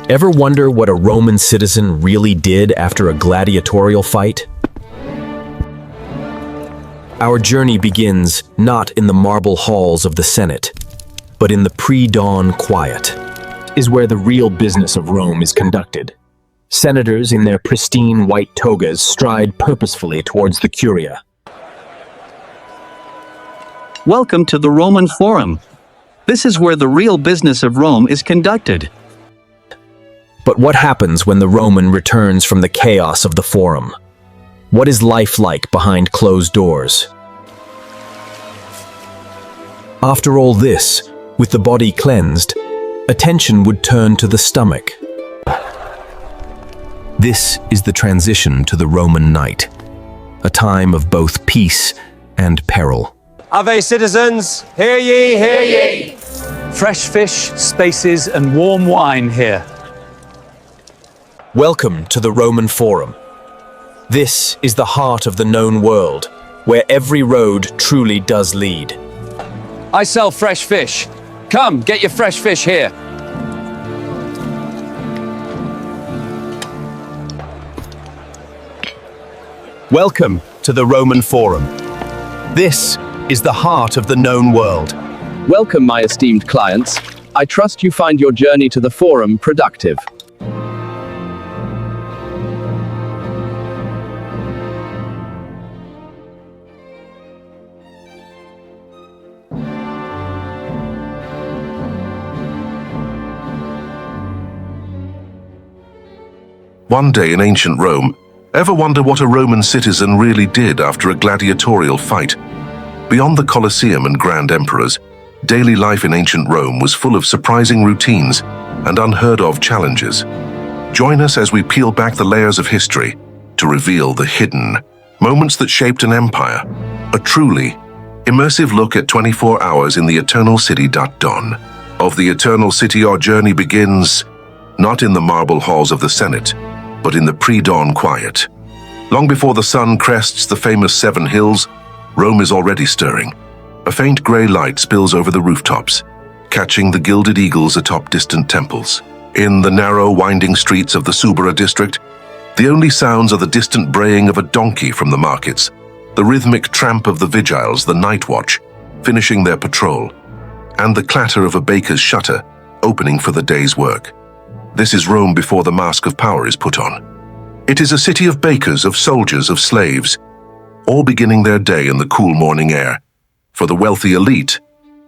Ever wonder what a Roman citizen really did after a gladiatorial fight? Our journey begins not in the marble halls of the Senate, but in the pre-dawn quiet, is where the real business of Rome is conducted. Senators in their pristine white togas stride purposefully towards the Curia. Welcome to the Roman Forum. This is where the real business of Rome is conducted. But what happens when the Roman returns from the chaos of the Forum? What is life like behind closed doors? After all this, with the body cleansed, attention would turn to the stomach. This is the transition to the Roman night, a time of both peace and peril. Ave, citizens, hear ye, hear ye! Fresh fish, spaces, and warm wine here. Welcome to the Roman Forum. This is the heart of the known world, where every road truly does lead. I sell fresh fish. Come, get your fresh fish here. Welcome to the Roman Forum. This is the heart of the known world. Welcome, my esteemed clients. I trust you find your journey to the Forum productive. One day in ancient Rome, ever wonder what a Roman citizen really did after a gladiatorial fight? Beyond the Colosseum and grand emperors, daily life in ancient Rome was full of surprising routines and unheard-of challenges. Join us as we peel back the layers of history to reveal the hidden moments that shaped an empire. A truly immersive look at 24 hours in the Eternal City. Dawn. Of the Eternal City, our journey begins not in the marble halls of the Senate, but in the pre-dawn quiet. Long before the sun crests the famous Seven Hills, Rome is already stirring. A faint grey light spills over the rooftops, catching the gilded eagles atop distant temples. In the narrow, winding streets of the Subura district, the only sounds are the distant braying of a donkey from the markets, the rhythmic tramp of the vigiles, the night watch, finishing their patrol, and the clatter of a baker's shutter, opening for the day's work. This is Rome before the mask of power is put on. It is a city of bakers, of soldiers, of slaves, all beginning their day in the cool morning air. For the wealthy elite,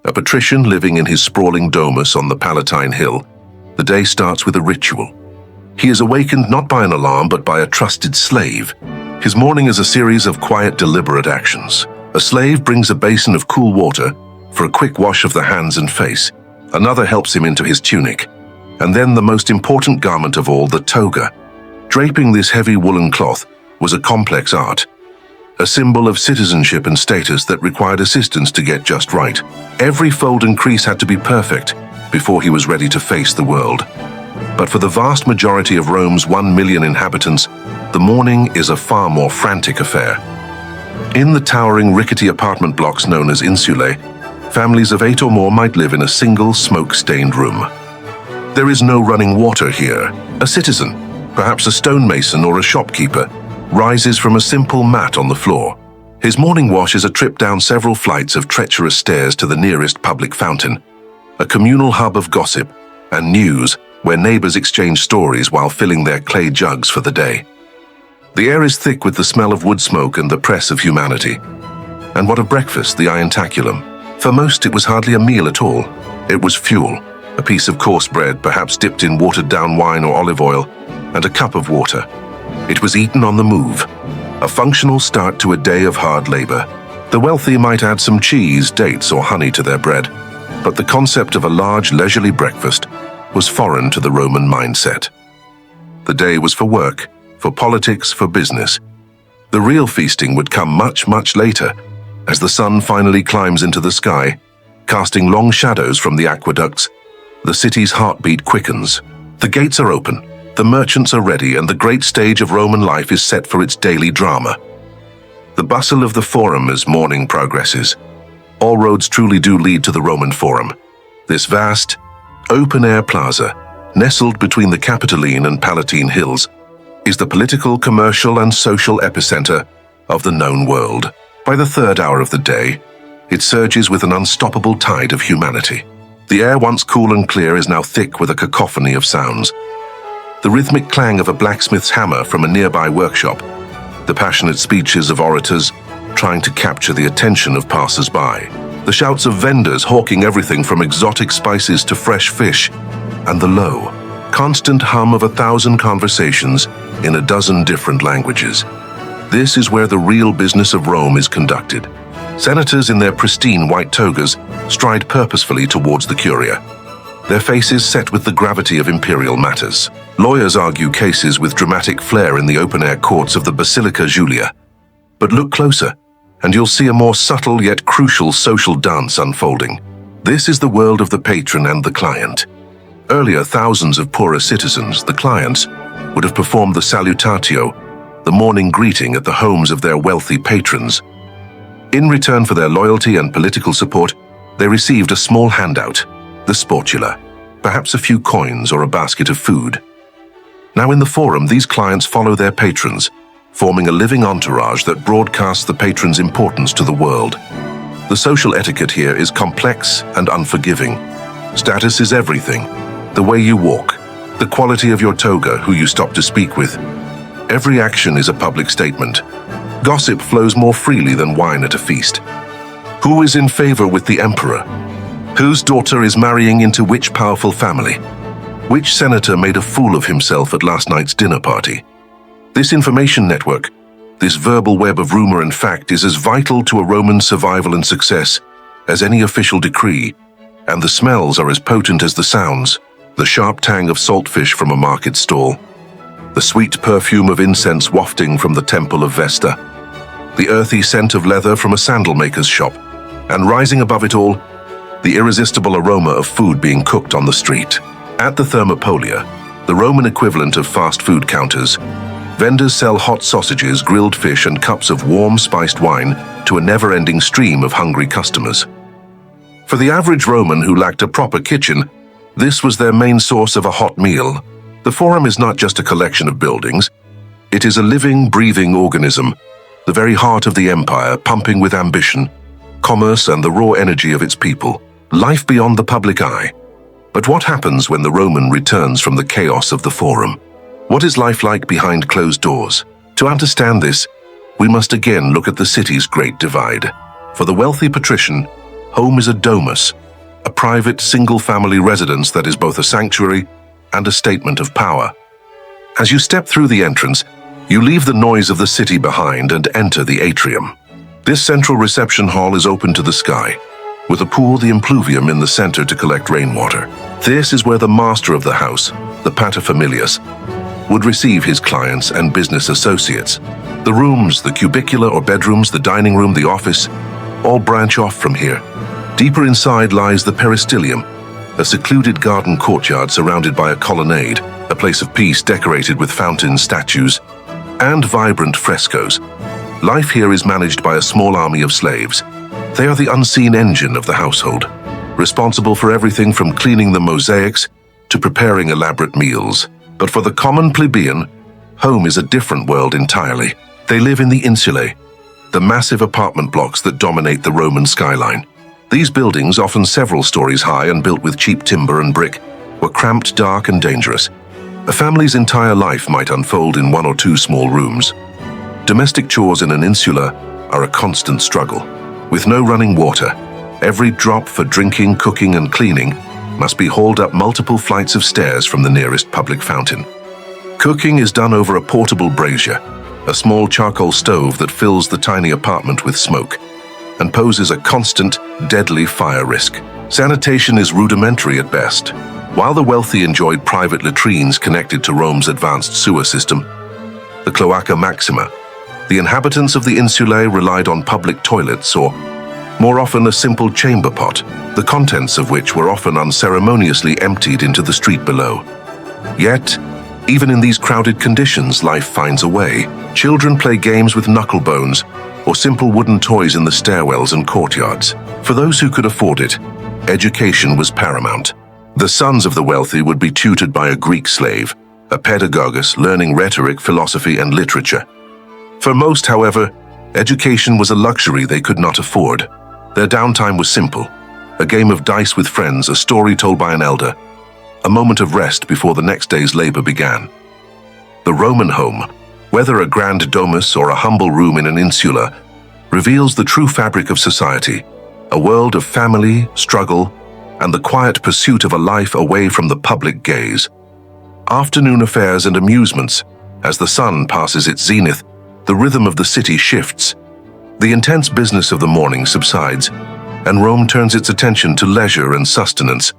a patrician living in his sprawling domus on the Palatine Hill, the day starts with a ritual. He is awakened not by an alarm, but by a trusted slave. His morning is a series of quiet, deliberate actions. A slave brings a basin of cool water for a quick wash of the hands and face. Another helps him into his tunic. And then the most important garment of all, the toga. Draping this heavy woolen cloth was a complex art, a symbol of citizenship and status that required assistance to get just right. Every fold and crease had to be perfect before he was ready to face the world. But for the vast majority of Rome's 1 million inhabitants, the morning is a far more frantic affair. In the towering, rickety apartment blocks known as insulae, families of 8 or more might live in a single smoke-stained room. There is no running water here. A citizen, perhaps a stonemason or a shopkeeper, rises from a simple mat on the floor. His morning wash is a trip down several flights of treacherous stairs to the nearest public fountain, a communal hub of gossip and news where neighbors exchange stories while filling their clay jugs for the day. The air is thick with the smell of wood smoke and the press of humanity. And what of breakfast, the ientaculum? For most, it was hardly a meal at all. It was fuel. A piece of coarse bread, perhaps dipped in watered-down wine or olive oil, and a cup of water. It was eaten on the move, a functional start to a day of hard labor. The wealthy might add some cheese, dates, or honey to their bread, but the concept of a large, leisurely breakfast was foreign to the Roman mindset. The day was for work, for politics, for business. The real feasting would come much, much later, as the sun finally climbs into the sky, casting long shadows from the aqueducts. The city's heartbeat quickens. The gates are open, the merchants are ready, and the great stage of Roman life is set for its daily drama. The bustle of the Forum as morning progresses. All roads truly do lead to the Roman Forum. This vast, open-air plaza nestled between the Capitoline and Palatine Hills, is the political, commercial, and social epicenter of the known world. By the third hour of the day, it surges with an unstoppable tide of humanity. The air, once cool and clear, is now thick with a cacophony of sounds. The rhythmic clang of a blacksmith's hammer from a nearby workshop, the passionate speeches of orators trying to capture the attention of passers-by, the shouts of vendors hawking everything from exotic spices to fresh fish, and the low, constant hum of 1,000 conversations in a dozen different languages. This is where the real business of Rome is conducted. Senators in their pristine white togas stride purposefully towards the Curia, their faces set with the gravity of imperial matters. Lawyers argue cases with dramatic flair in the open-air courts of the Basilica Julia. But look closer, and you'll see a more subtle yet crucial social dance unfolding. This is the world of the patron and the client. Earlier, thousands of poorer citizens, the clients, would have performed the salutatio, the morning greeting at the homes of their wealthy patrons. In return for their loyalty and political support, they received a small handout, the sportula, perhaps a few coins or a basket of food. Now in the Forum, these clients follow their patrons, forming a living entourage that broadcasts the patron's importance to the world. The social etiquette here is complex and unforgiving. Status is everything. The way you walk, the quality of your toga, who you stop to speak with. Every action is a public statement. Gossip flows more freely than wine at a feast. Who is in favor with the emperor? Whose daughter is marrying into which powerful family? Which senator made a fool of himself at last night's dinner party? This information network, this verbal web of rumor and fact, is as vital to a Roman survival and success as any official decree, and the smells are as potent as the sounds. The sharp tang of saltfish from a market stall, the sweet perfume of incense wafting from the temple of Vesta, the earthy scent of leather from a sandal maker's shop, and rising above it all, the irresistible aroma of food being cooked on the street. At the Thermopolia, the Roman equivalent of fast food counters, vendors sell hot sausages, grilled fish, and cups of warm, spiced wine to a never-ending stream of hungry customers. For the average Roman who lacked a proper kitchen, this was their main source of a hot meal. The Forum is not just a collection of buildings. It is a living, breathing organism, the very heart of the empire, pumping with ambition, commerce, and the raw energy of its people. Life beyond the public eye. But what happens when the Roman returns from the chaos of the Forum? What is life like behind closed doors? To understand this, we must again look at the city's great divide. For the wealthy patrician, home is a domus, a private single-family residence that is both a sanctuary and a statement of power. As you step through the entrance, you leave the noise of the city behind and enter the atrium. This central reception hall is open to the sky, with a pool, the impluvium, in the center to collect rainwater. This is where the master of the house, the paterfamilias, would receive his clients and business associates. The rooms, the cubicular or bedrooms, the dining room, the office, all branch off from here. Deeper inside lies the peristylium, a secluded garden courtyard surrounded by a colonnade, a place of peace decorated with fountains, statues, and vibrant frescoes. Life here is managed by a small army of slaves. They are the unseen engine of the household, responsible for everything from cleaning the mosaics to preparing elaborate meals. But for the common plebeian, home is a different world entirely. They live in the insulae, the massive apartment blocks that dominate the Roman skyline. These buildings, often several stories high and built with cheap timber and brick, were cramped, dark, and dangerous. A family's entire life might unfold in one or two small rooms. Domestic chores in an insula are a constant struggle. With no running water, every drop for drinking, cooking, and cleaning must be hauled up multiple flights of stairs from the nearest public fountain. Cooking is done over a portable brazier, a small charcoal stove that fills the tiny apartment with smoke and poses a constant, deadly fire risk. Sanitation is rudimentary at best. While the wealthy enjoyed private latrines connected to Rome's advanced sewer system, the Cloaca Maxima, the inhabitants of the insulae relied on public toilets or, more often, a simple chamber pot, the contents of which were often unceremoniously emptied into the street below. Yet, even in these crowded conditions, life finds a way. Children play games with knuckle bones or simple wooden toys in the stairwells and courtyards. For those who could afford it, education was paramount. The sons of the wealthy would be tutored by a Greek slave, a pedagogus learning rhetoric, philosophy, and literature. For most, however, education was a luxury they could not afford. Their downtime was simple: a game of dice with friends, a story told by an elder, a moment of rest before the next day's labor began. The Roman home, whether a grand domus or a humble room in an insula, reveals the true fabric of society, a world of family, struggle, and the quiet pursuit of a life away from the public gaze. Afternoon affairs and amusements. As the sun passes its zenith, the rhythm of the city shifts. The intense business of the morning subsides, and Rome turns its attention to leisure and sustenance.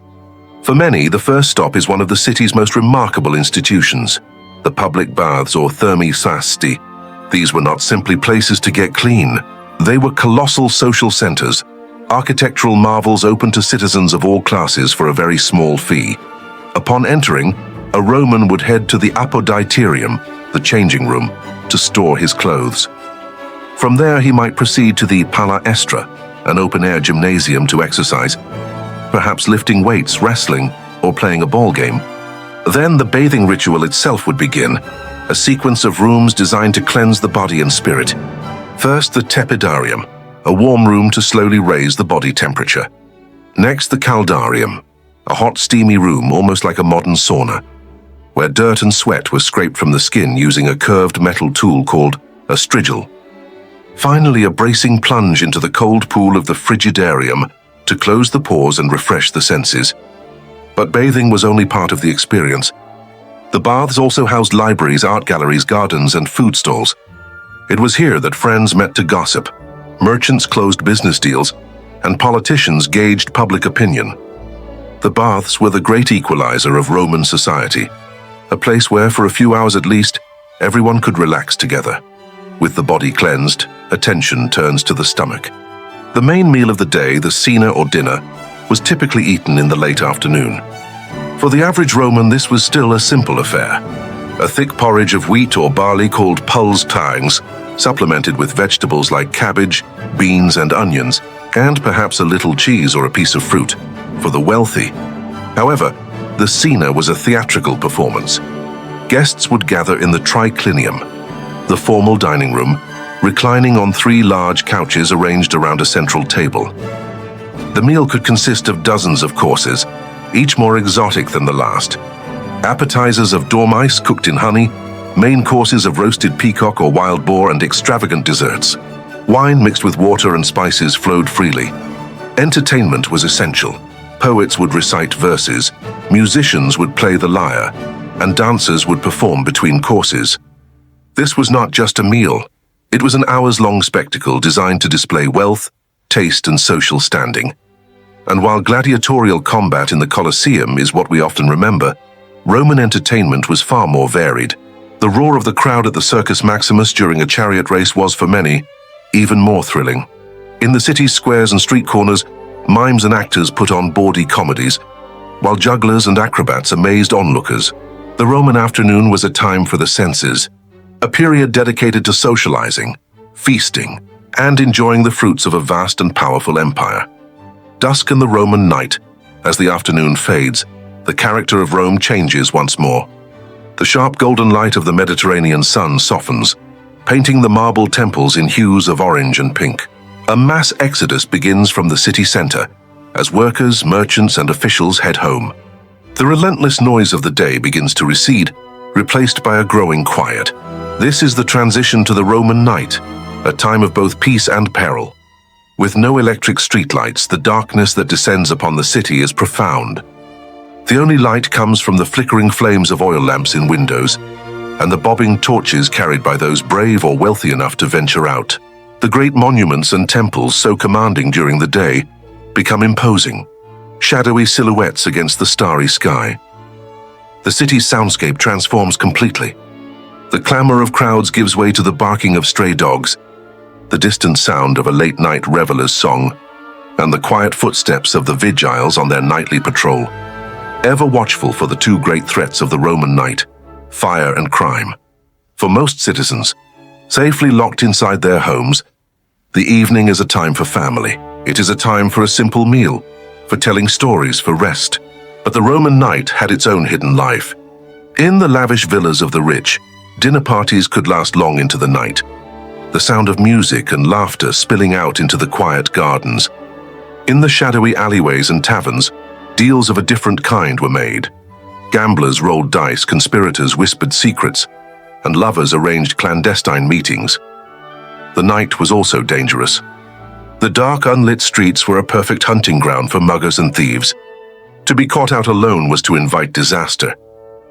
For many, the first stop is one of the city's most remarkable institutions, the public baths, or thermae sasti. These were not simply places to get clean. They were colossal social centers, architectural marvels open to citizens of all classes for a very small fee. Upon entering, a Roman would head to the apoditerium, the changing room, to store his clothes. From there, he might proceed to the palaestra, an open-air gymnasium to exercise, perhaps lifting weights, wrestling, or playing a ball game. Then the bathing ritual itself would begin, a sequence of rooms designed to cleanse the body and spirit. First, the tepidarium, a warm room to slowly raise the body temperature. Next, the caldarium, a hot, steamy room almost like a modern sauna, where dirt and sweat were scraped from the skin using a curved metal tool called a strigil. Finally, a bracing plunge into the cold pool of the frigidarium to close the pores and refresh the senses. But bathing was only part of the experience. The baths also housed libraries, art galleries, gardens, and food stalls. It was here that friends met to gossip, merchants closed business deals, and politicians gauged public opinion. The baths were the great equalizer of Roman society, a place where, for a few hours at least, everyone could relax together. With the body cleansed, attention turns to the stomach. The main meal of the day, the cena or dinner, was typically eaten in the late afternoon. For the average Roman, this was still a simple affair. A thick porridge of wheat or barley called pulse tangs, supplemented with vegetables like cabbage, beans, and onions, and perhaps a little cheese or a piece of fruit, for the wealthy. However, the cena was a theatrical performance. Guests would gather in the triclinium, the formal dining room, reclining on 3 large couches arranged around a central table. The meal could consist of dozens of courses, each more exotic than the last. Appetizers of dormice cooked in honey, main courses of roasted peacock or wild boar, and extravagant desserts. Wine mixed with water and spices flowed freely. Entertainment was essential. Poets would recite verses, musicians would play the lyre, and dancers would perform between courses. This was not just a meal. It was an hours-long spectacle designed to display wealth, taste, and social standing. And while gladiatorial combat in the Colosseum is what we often remember, Roman entertainment was far more varied. The roar of the crowd at the Circus Maximus during a chariot race was, for many, even more thrilling. In the city's squares and street corners, mimes and actors put on bawdy comedies, while jugglers and acrobats amazed onlookers. The Roman afternoon was a time for the senses, a period dedicated to socializing, feasting, and enjoying the fruits of a vast and powerful empire. Dusk and the Roman night. As the afternoon fades, the character of Rome changes once more. The sharp golden light of the Mediterranean sun softens, painting the marble temples in hues of orange and pink. A mass exodus begins from the city center as workers, merchants, and officials head home. The relentless noise of the day begins to recede, replaced by a growing quiet. This is the transition to the Roman night, a time of both peace and peril. With no electric streetlights, the darkness that descends upon the city is profound. The only light comes from the flickering flames of oil lamps in windows and the bobbing torches carried by those brave or wealthy enough to venture out. The great monuments and temples, so commanding during the day, become imposing, shadowy silhouettes against the starry sky. The city's soundscape transforms completely. The clamor of crowds gives way to the barking of stray dogs, the distant sound of a late-night reveler's song, and the quiet footsteps of the vigiles on their nightly patrol, ever watchful for the 2 great threats of the Roman night, fire and crime. For most citizens, safely locked inside their homes, the evening is a time for family. It is a time for a simple meal, for telling stories, for rest, But the Roman night had its own hidden life. In the lavish villas of the rich, dinner parties could last long into the night, the sound of music and laughter spilling out into the quiet gardens. In the shadowy alleyways and taverns, deals of a different kind were made. Gamblers rolled dice, conspirators whispered secrets, and lovers arranged clandestine meetings. The night was also dangerous. The dark, unlit streets were a perfect hunting ground for muggers and thieves. To be caught out alone was to invite disaster.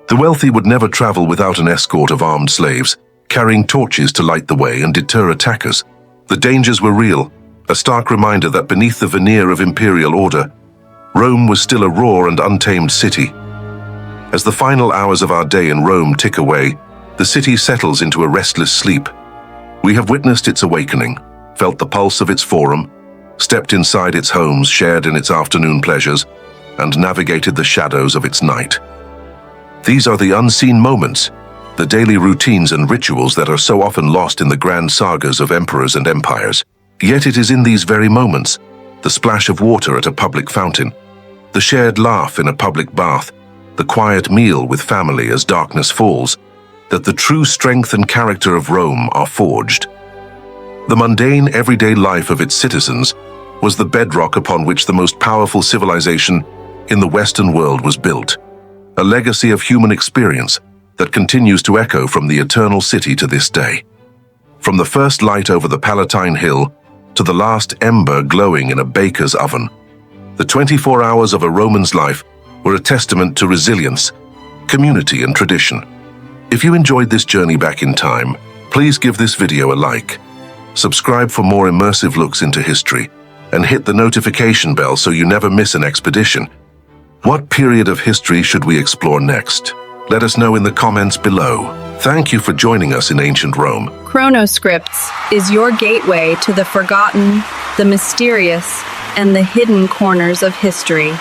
The wealthy would never travel without an escort of armed slaves, carrying torches to light the way and deter attackers. The dangers were real, a stark reminder that beneath the veneer of imperial order, Rome was still a raw and untamed city. As the final hours of our day in Rome tick away, the city settles into a restless sleep. We have witnessed its awakening, felt the pulse of its forum, stepped inside its homes, shared in its afternoon pleasures, and navigated the shadows of its night. These are the unseen moments, the daily routines and rituals that are so often lost in the grand sagas of emperors and empires. Yet it is in these very moments, the splash of water at a public fountain, the shared laugh in a public bath, the quiet meal with family as darkness falls, that the true strength and character of Rome are forged. The mundane, everyday life of its citizens was the bedrock upon which the most powerful civilization in the Western world was built, a legacy of human experience that continues to echo from the eternal city to this day. From the first light over the Palatine Hill to the last ember glowing in a baker's oven, the 24 hours of a Roman's life were a testament to resilience, community, and tradition. If you enjoyed this journey back in time, please give this video a like, subscribe for more immersive looks into history, and hit the notification bell so you never miss an expedition. What period of history should we explore next? Let us know in the comments below. Thank you for joining us in ancient Rome. Chronoscripts is your gateway to the forgotten, the mysterious, and the hidden corners of history.